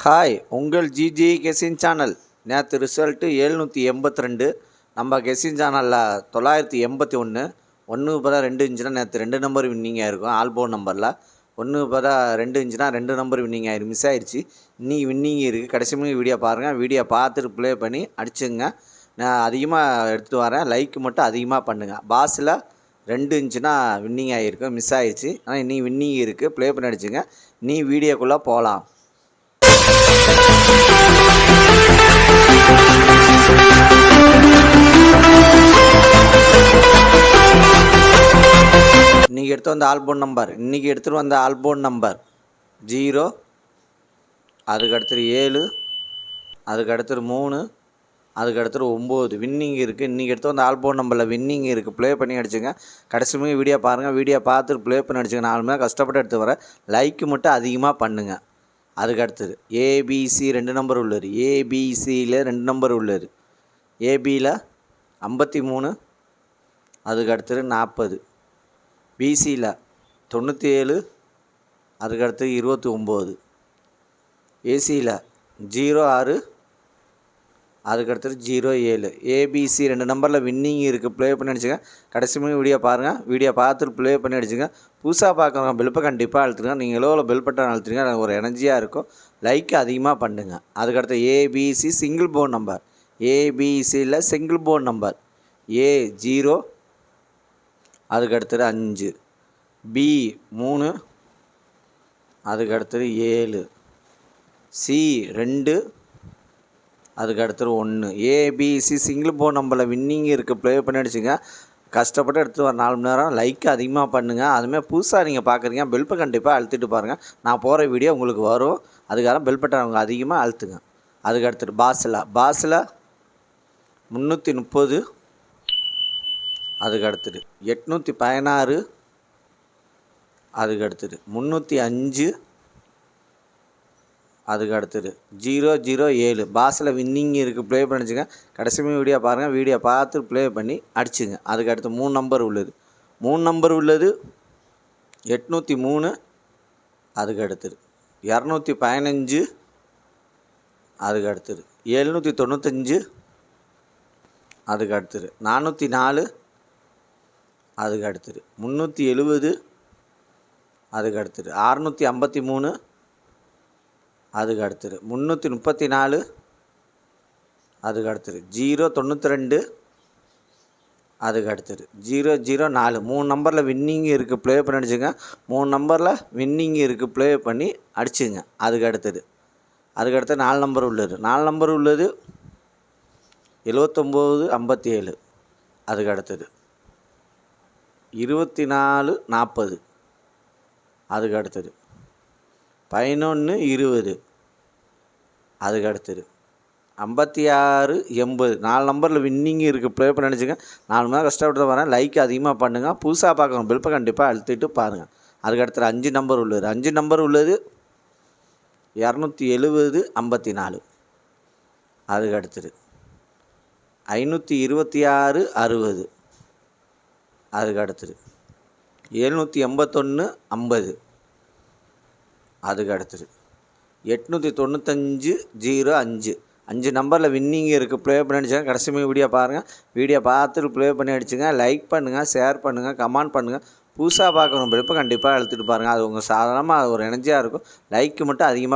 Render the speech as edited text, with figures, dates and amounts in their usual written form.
Hi, உங்கள் GG கெஸின் channel. நேற்று result 782. நம்ம கெஸின் சேனலில் 981. 1/2 இன்ச்சுனா நேற்று 2 நம்பர் வின்னிங் ஆகிருக்கும். ஆல்போர்ட் நம்பரில் 1/2 இன்ச்சுனா 2 நம்பர் வின்னிங் ஆகிருக்கு. மிஸ் ஆயிடுச்சு. இன்றைக்கி வின்னிங் இருக்குது. கடைசி மணி வீடியோ பாருங்கள். வீடியோ பார்த்துட்டு ப்ளே பண்ணி அடிச்சுங்க. நான் அதிகமாக எடுத்துகிட்டு வரேன். லைக் மட்டும் அதிகமாக பண்ணுங்கள். பாஸில் 2 இன்ச்சுனா வின்னிங் ஆகிருக்கும். மிஸ் ஆயிடுச்சு. ஆனால் இன்றைக்கி வின்னிங் இருக்குது. ப்ளே பண்ணி அடிச்சுங்க. நீ வீடியோக்குள்ளே போகலாம். இன்றைக்கி எடுத்து வந்த ஆல்போர்ட் நம்பர் 0, அதுக்கடுத்து 7, அதுக்கடுத்து 3, அதுக்கடுத்து 9 வின்னிங் இருக்குது. இன்றைக்கி எடுத்து வந்த ஆல்போர்ட் நம்பரில் வின்னிங் இருக்குது. ப்ளே பண்ணி அடிச்சுங்க. கடைசி மணி வீடியோ பாருங்கள். வீடியோ பார்த்துட்டு ப்ளே பண்ணி அடிச்சுங்க. 4 மணி நேரம் கஷ்டப்பட்டு எடுத்து வரேன். லைக்கு மட்டும் அதிகமாக பண்ணுங்கள். அதுக்கடுத்தது ஏபிசி 2 நம்பர் உள்ளது. ஏபிசியில் 2 நம்பர் உள்ளது. ஏபியில் 53, அதுக்கடுத்தது 40. பிசியில் 97, அதுக்கடுத்து 29. ஏசியில் 06, அதுக்கடுத்தது 07. ஏபிசி 2 நம்பரில் வின்னிங் இருக்குது. ப்ளே பண்ணி அடிச்சுங்க. கடைசி மணி வீடியோ பாருங்கள். வீடியோ பார்த்துட்டு ப்ளே பண்ணி அடிச்சுங்க. புதுசாக பார்க்குறவங்க பெல்ப்பை கண்டிப்பாக அழுத்துங்க. நீங்கள் எவ்வளோ பெல் பட்டன் அழுத்துறீங்க எனக்கு ஒரு எனர்ஜியாக இருக்கும். லைக் அதிகமாக பண்ணுங்கள். அதுக்கடுத்து ஏபிசி சிங்கிள் போர்ட் நம்பர். ஏபிசியில் சிங்கிள் போர்ட் நம்பர் A0, அதுக்கடுத்தது 5, B3, அதுக்கடுத்தது 7, C2, அதுக்கடுத்தது 1. ஏபிசி சிங்கிள் போர்ட் நம்பரில் வின்னிங் இருக்குது. ப்ளே பண்ணி அடிச்சுங்க. கஷ்டப்பட்டு எடுத்து வர 4 மணி நேரம். லைக் அதிகமாக பண்ணுங்கள். அதுமாதிரி புதுசாக நீங்கள் பார்க்குறீங்க பெல்ப்பை கண்டிப்பாக அழுத்திட்டு பாருங்கள். நான் போகிற வீடியோ உங்களுக்கு வரும். அதுக்காக பெல் பட்டன் அவங்க அதிகமாக அழுத்துங்க. அதுக்கடுத்துட்டு பாஸில் 330, அதுக்கடுத்துட்டு 816, அதுக்கடுத்துட்டு 305, அதுக்கடுத்துட்டு 007. பாஸில் வின்னிங் இருக்குது. ப்ளே பண்ணிச்சுங்க. கடைசி வீடியோ பாருங்கள். வீடியோ பார்த்து ப்ளே பண்ணி அடிச்சுங்க. அதுக்கடுத்து 3 நம்பர் உள்ளது. 3 நம்பர் உள்ளது 803, அதுக்கடுத்துட்டு 215, அதுக்கடுத்துட்டு 795, அதுக்கடுத்துட்டு 404, அதுக்கடுத்துட்டு 370, அதுக்கடுத்துட்டு 653, அதுக்கடுத்துட்டு 334, அதுக்கடுத்துட்டு 092, அதுக்கடுத்துட்டு 004. 3 நம்பரில் வின்னிங் இருக்குது. ப்ளே பண்ணி அடிச்சுங்க. 3 நம்பரில் வின்னிங் இருக்குது. ப்ளே பண்ணி அடிச்சுங்க. அதுக்கடுத்து 4 நம்பர் உள்ளது. 4 நம்பர் உள்ளது 7957, அதுக்கடுத்தது 2440, அதுக்கடுத்தது 1120, அதுக்கடுத்தது 5680. 4 நம்பரில் வின்னிங் இருக்குது. ப்ளே பண்ணி நினச்சிங்க. 4 மணி நேரம் கஷ்டப்பட்டு வரேன். லைக் அதிகமாக பண்ணுங்கள். புதுசாக பார்க்குறோம் பெல்ப்பை கண்டிப்பாக அழுத்திட்டு பாருங்கள். அதுக்கடுத்து 5 நம்பர் உள்ளது. 5 நம்பர் உள்ளது 27054, அதுக்கடுத்தது 52660, அதுக்கடுத்தது 78150, அதுக்கடுத்தது 89505. 5 நம்பரில் வின்னிங் இருக்குது. ப்ளே பண்ணி அடிச்சுங்க. கடைசி வீடியோ பாருங்கள். வீடியோ பார்த்துட்டு ப்ளே பண்ணி அடிச்சுங்க. லைக் பண்ணுங்கள், ஷேர் பண்ணுங்கள், கமெண்ட் பண்ணுங்கள். புதுசாக பார்க்குறவங்க பெல்ப்பை கண்டிப்பாக அழுத்திட்டு பாருங்கள். அது உங்கள் சாதாரணமாக ஒரு எனர்ஜியாக இருக்கும். லைக்கு மட்டும் அதிகமாக